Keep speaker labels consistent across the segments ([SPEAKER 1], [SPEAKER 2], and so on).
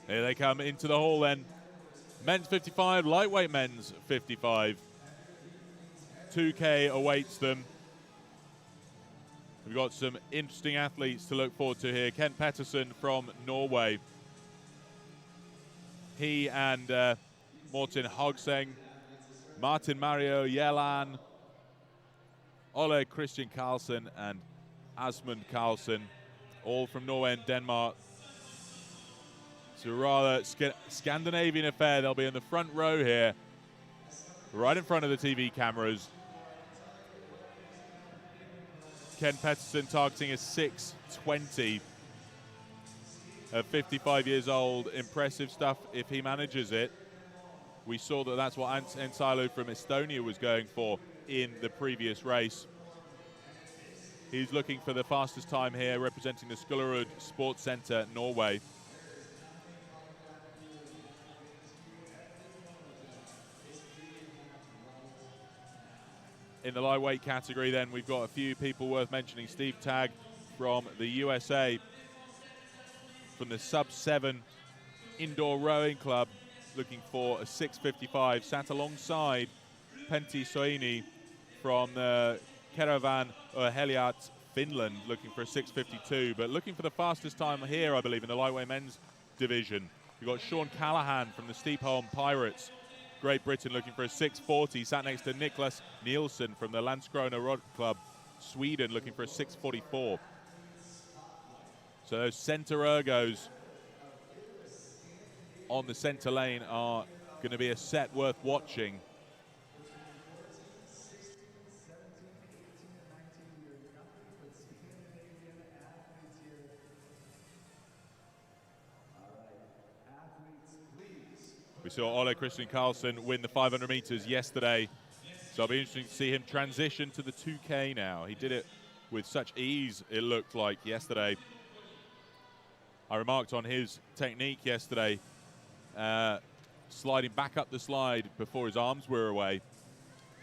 [SPEAKER 1] Here they come into the hall then. Men's 55, lightweight men's 55. 2K awaits them. We've got some interesting athletes to look forward to here. Kent Pettersen from Norway. He and Morten Hogseng, Martin Mario Jelland, Ole Christian Carlsen and Asmund Carlsen, all from Norway and Denmark. It's a rather Scandinavian affair. They'll be in the front row here, right in front of the TV cameras. Ken Pettersen targeting a 6:20 at 55 years old. Impressive stuff if he manages it. We saw that that's what Ensailu from Estonia was going for in the previous race. He's looking for the fastest time here, representing the Skullerud Sports Centre, Norway. In the lightweight category then, we've got a few people worth mentioning. Steve Tagg from the USA, from the sub-7 indoor rowing club, looking for a 6:55. Sat alongside Pentti Soini from the Caravan Urheilijat, Finland, looking for a 6:52. But looking for the fastest time here, I believe, in the lightweight men's division. We've got Sean Callahan from the Steepholm Pirates, Great Britain, looking for a 6:40. Sat next to Niklas Nielsen from the Landskrona Rod Club, Sweden, looking for a 6:44. So those centre ergos on the centre lane are going to be a set worth watching. We saw Ole Christian Carlsen win the 500 meters yesterday, so it'll be interesting to see him transition to the 2K now. He did it with such ease, it looked like, yesterday. I remarked on his technique yesterday, sliding back up the slide before his arms were away.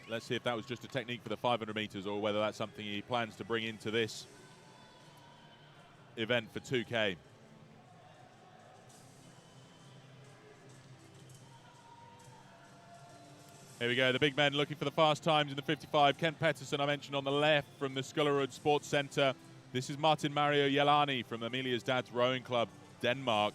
[SPEAKER 1] Let's see if that was just a technique for the 500 meters or whether that's something he plans to bring into this event for 2K. Here we go, the big men looking for the fast times in the 55. Kent Pettersen, I mentioned on the left from the Skullerud Sports Centre. This is Martin Mario Jelland from Amelia's Dad's Rowing Club, Denmark.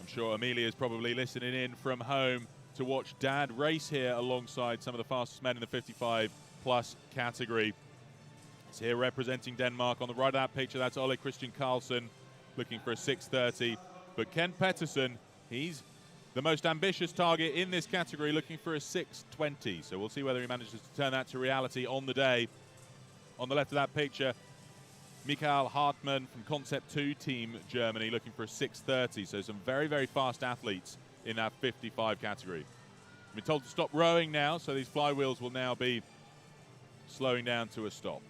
[SPEAKER 1] I'm sure Amelia's probably listening in from home to watch Dad race here alongside some of the fastest men in the 55 plus category. It's here representing Denmark. On the right of that picture, that's Ole Christian Carlsen looking for a 6:30. But Kent Pettersen, he's the most ambitious target in this category, looking for a 6:20. So we'll see whether he manages to turn that to reality on the day. On the left of that picture, Michael Hartmann from Concept 2 Team Germany, looking for a 6:30. So some very, very fast athletes in that 55 category. I've been told to stop rowing now, so these flywheels will now be slowing down to a stop.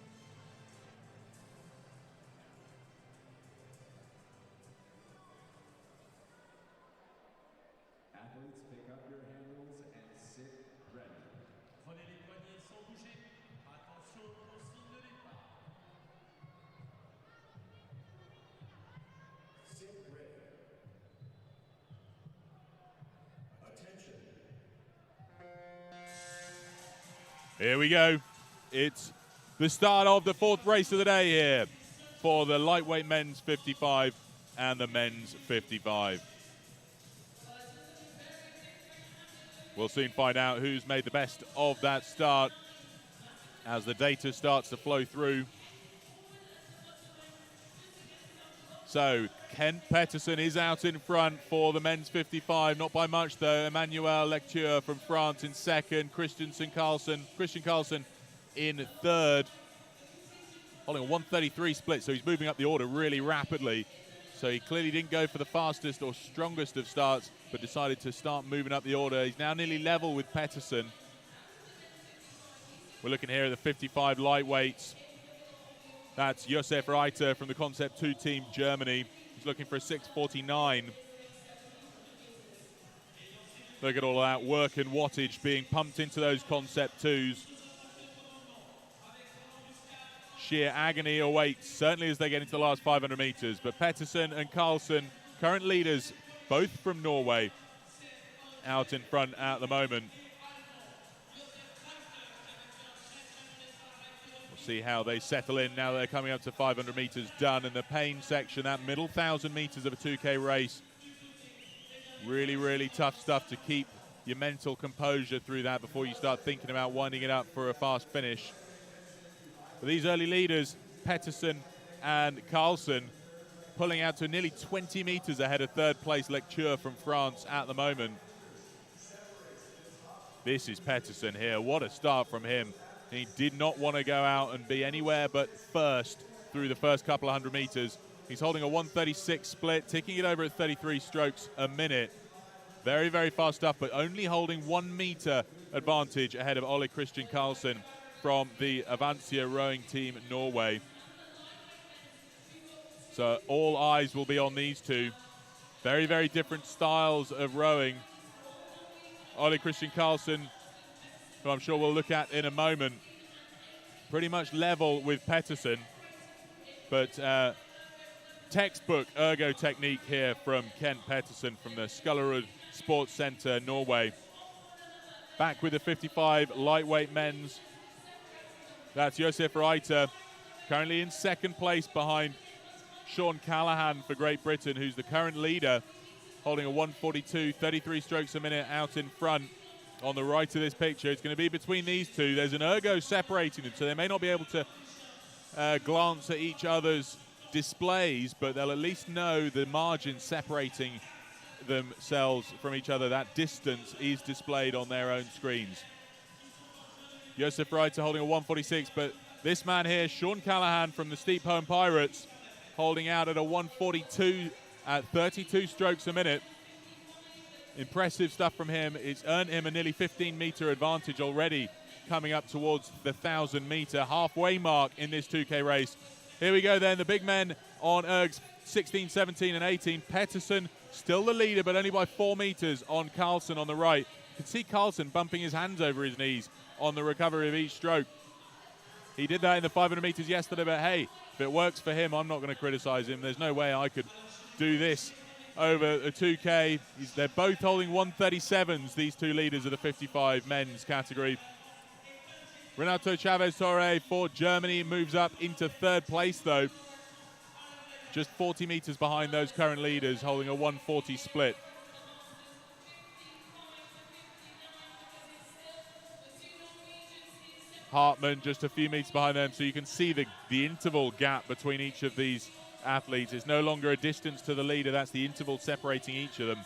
[SPEAKER 1] Here we go. It's the start of the fourth race of the day here for the lightweight men's 55 and the men's 55. We'll soon find out who's made the best of that start as the data starts to flow through. So Kent Pettersen is out in front for the men's 55, not by much though. Emmanuel Lecture from France in second, Christian Carlsen in third, holding a 1:33 split, so he's moving up the order really rapidly. So he clearly didn't go for the fastest or strongest of starts, but decided to start moving up the order. He's now nearly level with Pettersen. We're looking here at the 55 lightweights. That's Josef Reiter from the Concept 2 Team Germany. He's looking for a 6:49. Look at all of that work and wattage being pumped into those Concept 2s. sheer agony awaits, certainly as they get into the last 500 meters. But Pettersen and Carlsen, current leaders, both from Norway, out in front at the moment. We'll see how they settle in now they're coming up to 500 meters done. And the pain section, that middle 1,000 meters of a 2K race, really, really tough stuff to keep your mental composure through that before you start thinking about winding it up for a fast finish. But these early leaders, Pettersen and Carlsen, pulling out to nearly 20 meters ahead of third place Lecture from France at the moment. This is Pettersen here. What a start from him. He did not want to go out and be anywhere but first through the first couple of 100 meters. He's holding a 1:36 split, ticking it over at 33 strokes a minute. Very, very fast stuff, but only holding 1 meter advantage ahead of Ole Christian Carlsen from the Avancia rowing team Norway. So all eyes will be on these two. Very, very different styles of rowing. Ole Christian Carlsen, who I'm sure we'll look at in a moment, pretty much level with Pettersen, but textbook ergo technique here from Kent Pettersen from the Skullerud Sports Centre, Norway. Back with the 55 lightweight men's. That's Josef Reiter, currently in second place behind Sean Callahan for Great Britain, who's the current leader, holding a 1:42, 33 strokes a minute out in front. On the right of this picture, it's going to be between these two. There's an ergo separating them, so they may not be able to glance at each other's displays, but they'll at least know the margin separating themselves from each other. That distance is displayed on their own screens. Josef Reiter holding a 1:46, but this man here, Sean Callahan from the Steep Home Pirates, holding out at a 1:42 at 32 strokes a minute. Impressive stuff from him. It's earned him a nearly 15-meter advantage already, coming up towards the 1,000-meter halfway mark in this 2K race. Here we go then, the big men on ergs 16, 17, and 18. Pettersen still the leader, but only by 4 meters on Carlsen on the right. You can see Carlsen bumping his hands over his knees on the recovery of each stroke. He did that in the 500 meters yesterday, but hey, if it works for him, I'm not going to criticize him. There's no way I could do this over a 2K. They're both holding 1:37s, these two leaders of the 55 men's category. Renato Chavez Torre for Germany moves up into third place, though. Just 40 meters behind those current leaders, holding a 1:40 split. Hartmann just a few meters behind them, so you can see the interval gap between each of these athletes. It's no longer a distance to the leader, that's the interval separating each of them.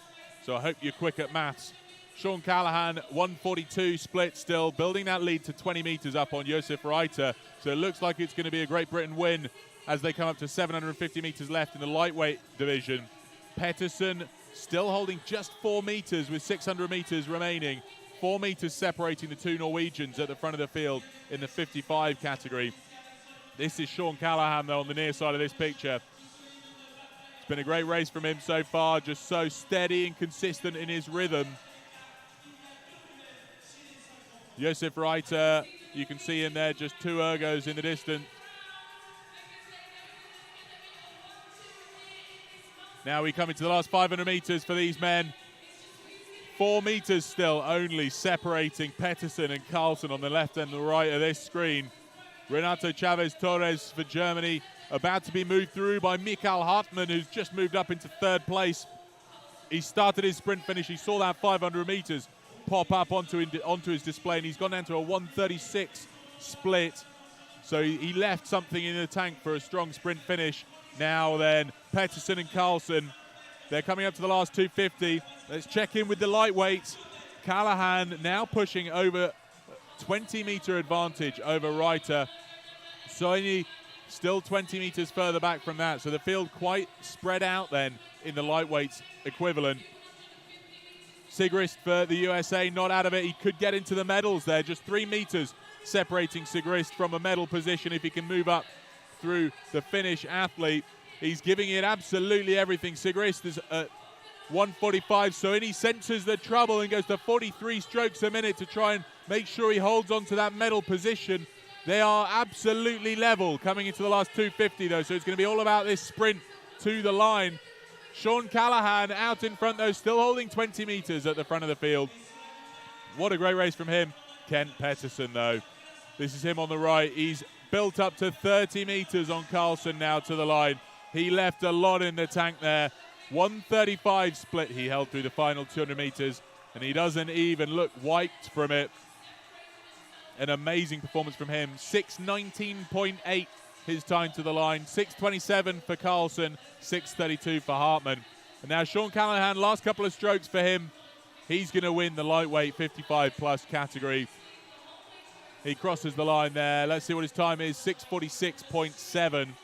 [SPEAKER 1] So I hope you're quick at maths. Sean Callahan, 1:42 split still, building that lead to 20 meters up on Josef Reiter. So it looks like it's going to be a Great Britain win as they come up to 750 meters left in the lightweight division. Pettersen still holding just 4 meters with 600 meters remaining. 4 meters separating the two Norwegians at the front of the field in the 55 category. This is Sean Callahan, though, on the near side of this picture. It's been a great race from him so far, just so steady and consistent in his rhythm. Josef Reiter, you can see him there, just 2 ergos in the distance. Now we come into the last 500 meters for these men. 4 meters still only separating Pettersen and Carlsen on the left and the right of this screen. Renato Chavez Torres for Germany, about to be moved through by Mikael Hartmann, who's just moved up into third place. He started his sprint finish. He saw that 500 meters pop up onto his display, and he's gone down to a 1:36 split. So he left something in the tank for a strong sprint finish. Now then, Pettersen and Carlsen, they're coming up to the last 250. Let's check in with the lightweights. Callahan now pushing over 20-meter advantage over Reiter. Soini still 20 meters further back from that. So the field quite spread out then in the lightweights equivalent. Sigrist for the USA not out of it. He could get into the medals there. Just 3 meters separating Sigrist from a medal position if he can move up through the Finnish athlete. He's giving it absolutely everything. Sigrist is at 1:45, so he senses the trouble and goes to 43 strokes a minute to try and make sure he holds on to that medal position. They are absolutely level coming into the last 250 though, so it's going to be all about this sprint to the line. Sean Callahan out in front though, still holding 20 meters at the front of the field. What a great race from him. Kent Pettersson though. This is him on the right. He's built up to 30 meters on Carlson now to the line. He left a lot in the tank there. 135 split he held through the final 200 meters, and he doesn't even look wiped from it. An amazing performance from him. 6:19.8 his time to the line. 6:27 for Carlson. 6:32 for Hartmann. And now Sean Callahan, last couple of strokes for him. He's going to win the lightweight 55+ category. He crosses the line there. Let's see what his time is. 6:46.7.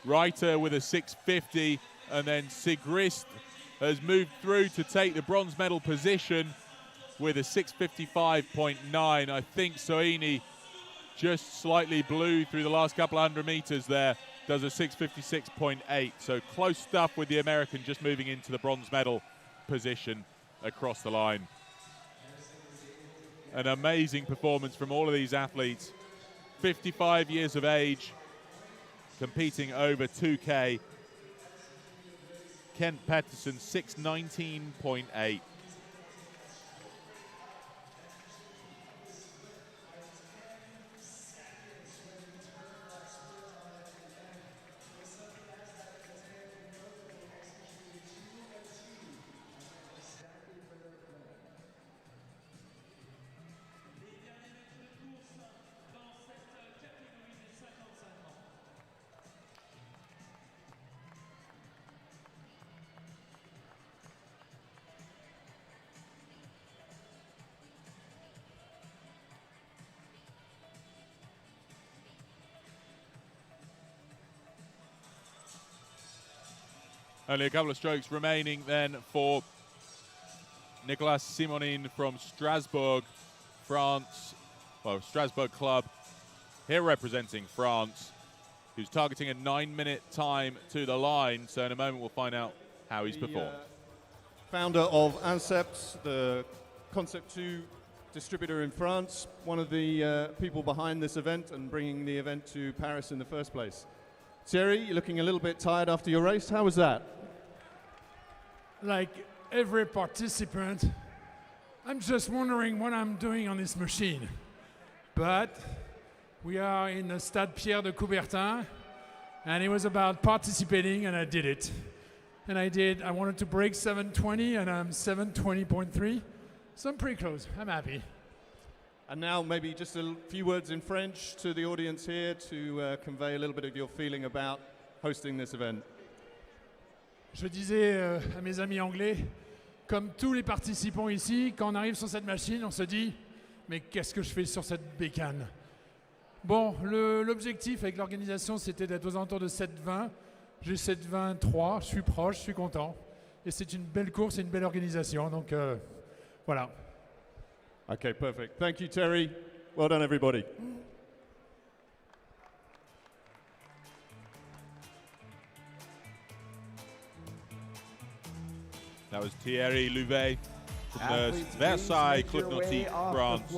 [SPEAKER 1] Reiter with a 6:50. And then Sigrist has moved through to take the bronze medal position with a 6:55.9. I think Soini just slightly blew through the last couple of 100 meters there. Does a 6:56.8. So close stuff with the American just moving into the bronze medal position across the line. An amazing performance from all of these athletes. 55 years of age, competing over 2K. Kent Pettersson, 6:19.8. Only a couple of strokes remaining then for Nicolas Simonin from Strasbourg, France. Well, Strasbourg Club, here representing France, who's targeting a 9-minute time to the line. So in a moment, we'll find out how he's performed.
[SPEAKER 2] Founder of Anceps, the Concept 2 distributor in France, one of the people behind this event and bringing the event to Paris in the first place. Thierry, you're looking a little bit tired after your race. How was that?
[SPEAKER 3] Like every participant, I'm just wondering what I'm doing on this machine. But we are in the Stade Pierre de Coubertin, and it was about participating, and I did it. And I wanted to break 7:20, and I'm 7:20.3, so I'm pretty close. I'm happy.
[SPEAKER 2] And now maybe just a few words in French to the audience here to convey a little bit of your feeling about hosting this event.
[SPEAKER 3] Je disais à mes amis anglais, comme tous les participants ici, quand on arrive sur cette machine, on se dit « mais qu'est-ce que je fais sur cette bécane ?» Bon, l'objectif avec l'organisation, c'était d'être aux alentours de 7:20. J'ai 7:23, je suis proche, je suis content. Et c'est une belle course et une belle organisation, donc voilà.
[SPEAKER 2] Okay, perfect. Thank you, Terry. Well done, everybody.
[SPEAKER 1] That was Thierry Louvet from the Versailles Club Nautique, France.